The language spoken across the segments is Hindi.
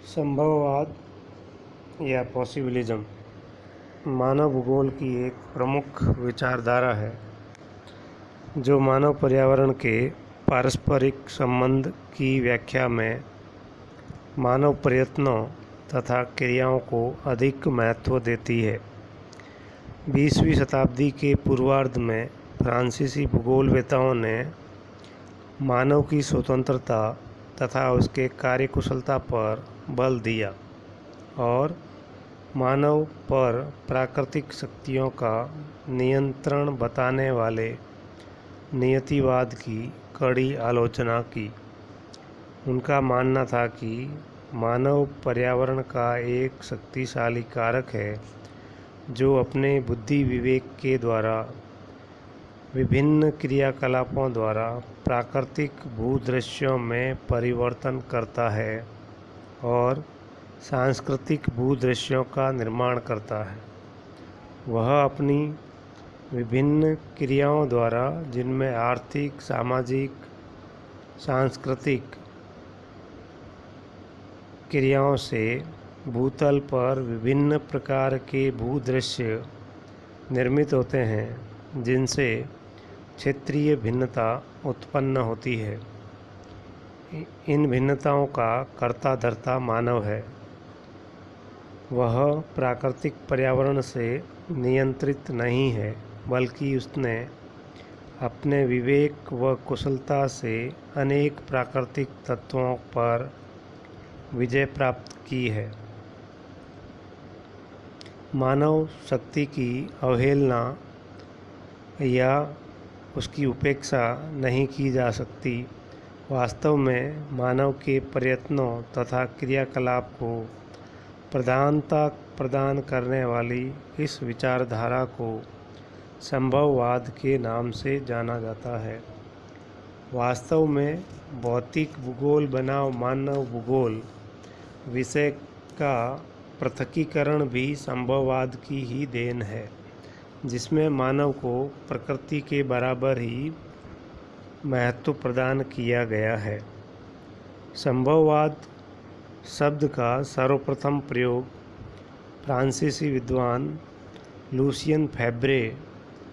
संभववाद या पॉसिबिलिज्म मानव भूगोल की एक प्रमुख विचारधारा है जो मानव पर्यावरण के पारस्परिक संबंध की व्याख्या में मानव प्रयत्नों तथा क्रियाओं को अधिक महत्व देती है। 20वीं शताब्दी के पूर्वार्ध में फ्रांसीसी भूगोलवेत्ताओं ने मानव की स्वतंत्रता तथा उसके कार्यकुशलता पर बल दिया और मानव पर प्राकृतिक शक्तियों का नियंत्रण बताने वाले नियतिवाद की कड़ी आलोचना की। उनका मानना था कि मानव पर्यावरण का एक शक्तिशाली कारक है जो अपने बुद्धि विवेक के द्वारा विभिन्न क्रियाकलापों द्वारा प्राकृतिक भूदृश्यों में परिवर्तन करता है और सांस्कृतिक भूदृश्यों का निर्माण करता है। वह अपनी विभिन्न क्रियाओं द्वारा, जिनमें आर्थिक, सामाजिक, सांस्कृतिक क्रियाओं से भूतल पर विभिन्न प्रकार के भूदृश्य निर्मित होते हैं, जिनसे क्षेत्रीय भिन्नता उत्पन्न होती है। इन भिन्नताओं का कर्ता धर्ता मानव है। वह प्राकृतिक पर्यावरण से नियंत्रित नहीं है, बल्कि उसने अपने विवेक व कुशलता से अनेक प्राकृतिक तत्वों पर विजय प्राप्त की है। मानव शक्ति की अवहेलना या उसकी उपेक्षा नहीं की जा सकती। वास्तव में मानव के प्रयत्नों तथा क्रियाकलाप को प्रधानता प्रदान करने वाली इस विचारधारा को संभववाद के नाम से जाना जाता है। वास्तव में भौतिक भूगोल बनाम मानव भूगोल विषय का पृथकीकरण भी संभववाद की ही देन है, जिसमें मानव को प्रकृति के बराबर ही महत्व प्रदान किया गया है। संभववाद शब्द का सर्वप्रथम प्रयोग फ्रांसीसी विद्वान लुसियन फेब्रे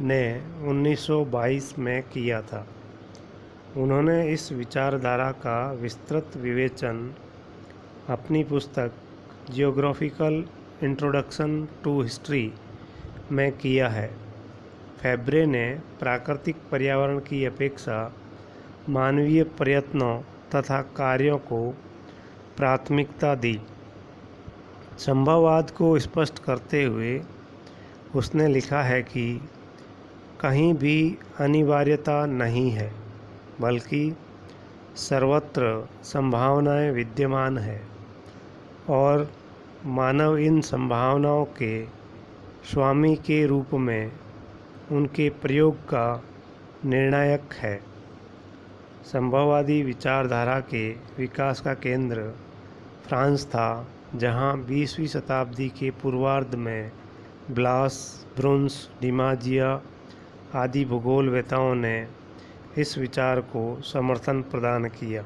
ने 1922 में किया था। उन्होंने इस विचारधारा का विस्तृत विवेचन अपनी पुस्तक जियोग्राफिकल इंट्रोडक्शन टू हिस्ट्री में किया है। फेब्रे ने प्राकृतिक पर्यावरण की अपेक्षा मानवीय प्रयत्नों तथा कार्यों को प्राथमिकता दी। संभववाद को स्पष्ट करते हुए उसने लिखा है कि कहीं भी अनिवार्यता नहीं है, बल्कि सर्वत्र संभावनाएं विद्यमान है और मानव इन संभावनाओं के स्वामी के रूप में उनके प्रयोग का निर्णायक है। संभववादी विचारधारा के विकास का केंद्र फ्रांस था, जहां 20वीं शताब्दी के पूर्वार्ध में ब्लास, ब्रुन्स, डिमाजिया आदि भूगोलवेत्ताओं ने इस विचार को समर्थन प्रदान किया।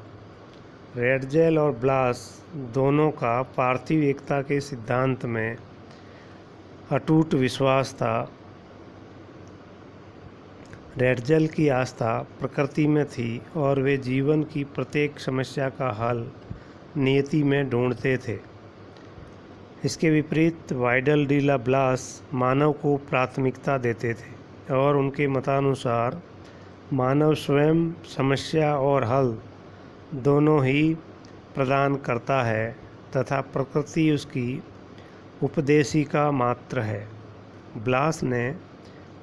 रेडजेल और ब्लास दोनों का पार्थिव एकता के सिद्धांत में अटूट विश्वास था। रेडजेल की आस्था प्रकृति में थी और वे जीवन की प्रत्येक समस्या का हल नियति में ढूंढते थे। इसके विपरीत वाइडल डी ला ब्लास मानव को प्राथमिकता देते थे और उनके मतानुसार मानव स्वयं समस्या और हल दोनों ही प्रदान करता है तथा प्रकृति उसकी उपदेशिका मात्र है। ब्लास ने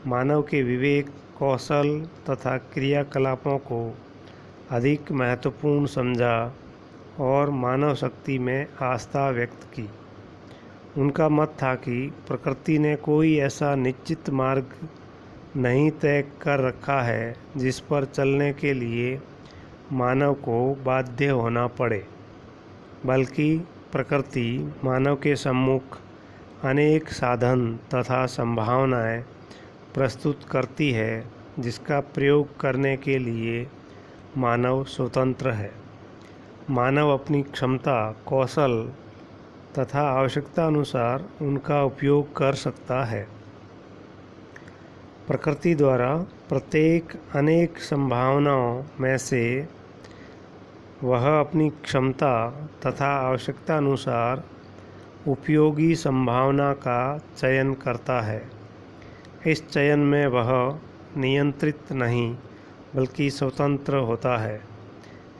मानव के विवेक, कौशल तथा क्रियाकलापों को अधिक महत्वपूर्ण समझा और मानव शक्ति में आस्था व्यक्त की। उनका मत था कि प्रकृति ने कोई ऐसा निश्चित मार्ग नहीं तय कर रखा है जिस पर चलने के लिए मानव को बाध्य होना पड़े, बल्कि प्रकृति मानव के सम्मुख अनेक साधन तथा संभावनाएं प्रस्तुत करती है, जिसका प्रयोग करने के लिए मानव स्वतंत्र है। मानव अपनी क्षमता, कौशल तथा आवश्यकता अनुसार उनका उपयोग कर सकता है। प्रकृति द्वारा प्रत्येक अनेक संभावनाओं में से वह अपनी क्षमता तथा आवश्यकता अनुसार उपयोगी संभावना का चयन करता है। इस चयन में वह नियंत्रित नहीं बल्कि स्वतंत्र होता है।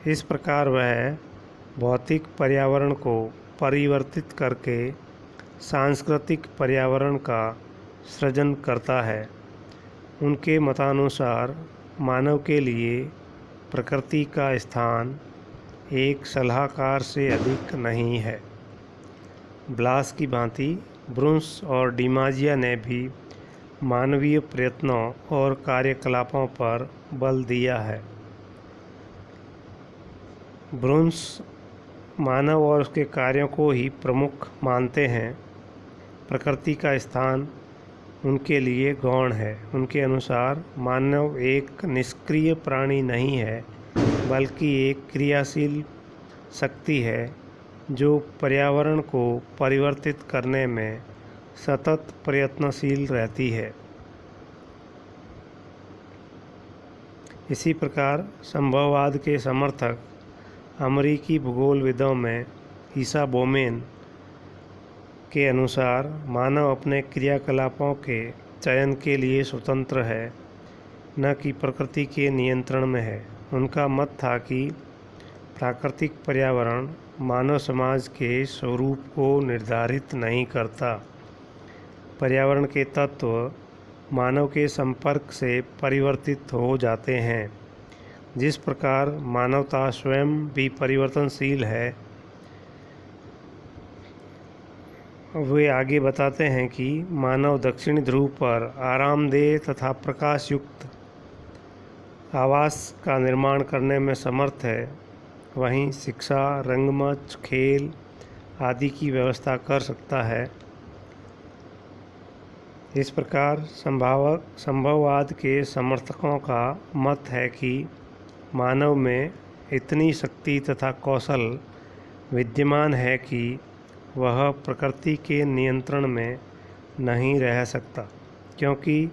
इस प्रकार वह भौतिक पर्यावरण को परिवर्तित करके सांस्कृतिक पर्यावरण का सृजन करता है। उनके मतानुसार मानव के लिए प्रकृति का स्थान एक सलाहकार से अधिक नहीं है। ब्लास की भांति ब्रुन्स और डिमाजिया ने भी मानवीय प्रयत्नों और कार्यकलापों पर बल दिया है। ब्रुन्स मानव और उसके कार्यों को ही प्रमुख मानते हैं। प्रकृति का स्थान उनके लिए गौण है। उनके अनुसार मानव एक निष्क्रिय प्राणी नहीं है बल्कि एक क्रियाशील शक्ति है जो पर्यावरण को परिवर्तित करने में सतत प्रयत्नशील रहती है। इसी प्रकार संभववाद के समर्थक अमेरिकी भूगोलविदों में ईसा बोमेन के अनुसार मानव अपने क्रियाकलापों के चयन के लिए स्वतंत्र है, न कि प्रकृति के नियंत्रण में है। उनका मत था कि प्राकृतिक पर्यावरण मानव समाज के स्वरूप को निर्धारित नहीं करता। पर्यावरण के तत्व मानव के संपर्क से परिवर्तित हो जाते हैं। जिस प्रकार मानवता स्वयं भी परिवर्तनशील है। वे आगे बताते हैं कि मानव दक्षिणी ध्रुव पर आरामदेह तथा प्रकाश युक्त आवास का निर्माण करने में समर्थ है, वहीं शिक्षा, रंगमंच, खेल आदि की व्यवस्था कर सकता है। इस प्रकार संभववाद के समर्थकों का मत है कि मानव में इतनी शक्ति तथा कौशल विद्यमान है कि वह प्रकृति के नियंत्रण में नहीं रह सकता, क्योंकि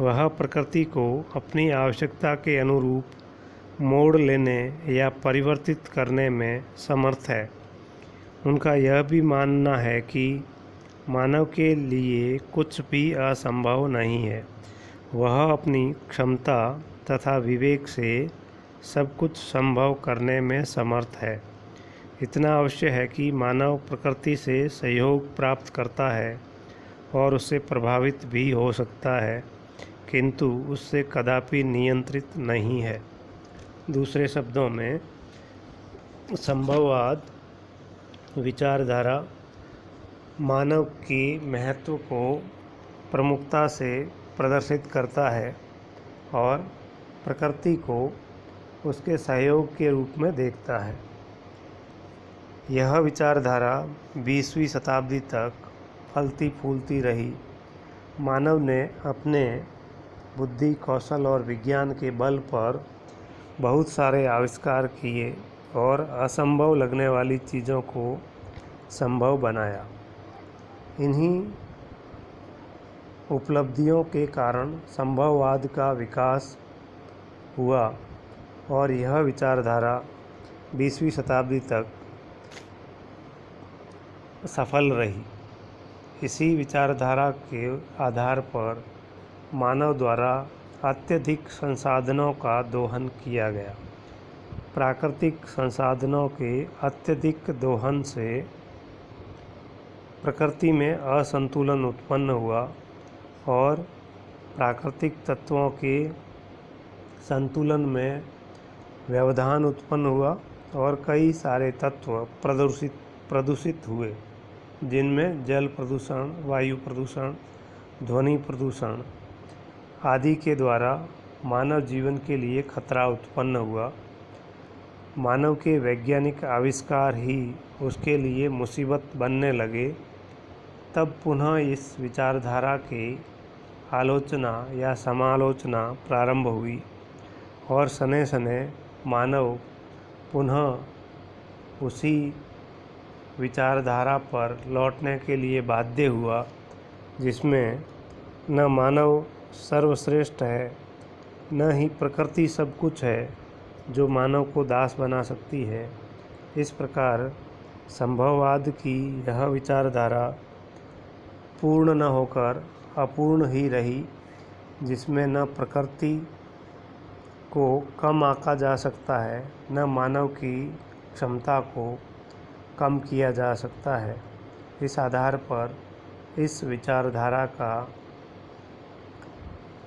वह प्रकृति को अपनी आवश्यकता के अनुरूप मोड़ लेने या परिवर्तित करने में समर्थ है। उनका यह भी मानना है कि मानव के लिए कुछ भी असंभव नहीं है। वह अपनी क्षमता तथा विवेक से सब कुछ संभव करने में समर्थ है। इतना अवश्य है कि मानव प्रकृति से सहयोग प्राप्त करता है और उससे प्रभावित भी हो सकता है, किंतु उससे कदापि नियंत्रित नहीं है। दूसरे शब्दों में, संभववाद विचारधारा मानव की महत्व को प्रमुखता से प्रदर्शित करता है और प्रकृति को उसके सहयोग के रूप में देखता है। यह विचारधारा 20वीं शताब्दी तक फलती फूलती रही। मानव ने अपने बुद्धि, कौशल और विज्ञान के बल पर बहुत सारे आविष्कार किए और असंभव लगने वाली चीज़ों को संभव बनाया। इन्हीं उपलब्धियों के कारण संभववाद का विकास हुआ और यह विचारधारा 20वीं शताब्दी तक सफल रही। इसी विचारधारा के आधार पर मानव द्वारा अत्यधिक संसाधनों का दोहन किया गया। प्राकृतिक संसाधनों के अत्यधिक दोहन से प्रकृति में असंतुलन उत्पन्न हुआ और प्राकृतिक तत्वों के संतुलन में व्यवधान उत्पन्न हुआ और कई सारे तत्व प्रदूषित हुए, जिनमें जल प्रदूषण, वायु प्रदूषण, ध्वनि प्रदूषण आदि के द्वारा मानव जीवन के लिए खतरा उत्पन्न हुआ। मानव के वैज्ञानिक आविष्कार ही उसके लिए मुसीबत बनने लगे। तब पुनः इस विचारधारा की आलोचना या समालोचना प्रारंभ हुई और सने सने मानव पुनः उसी विचारधारा पर लौटने के लिए बाध्य हुआ, जिसमें न मानव सर्वश्रेष्ठ है, न ही प्रकृति सब कुछ है जो मानव को दास बना सकती है। इस प्रकार संभववाद की यह विचारधारा पूर्ण न होकर अपूर्ण ही रही, जिसमें न प्रकृति को कम आंका जा सकता है, न मानव की क्षमता को कम किया जा सकता है। इस आधार पर इस विचारधारा का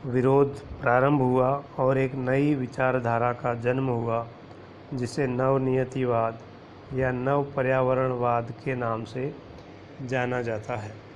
विरोध प्रारंभ हुआ और एक नई विचारधारा का जन्म हुआ, जिसे नवनियतिवाद या नव पर्यावरणवाद के नाम से जाना जाता है।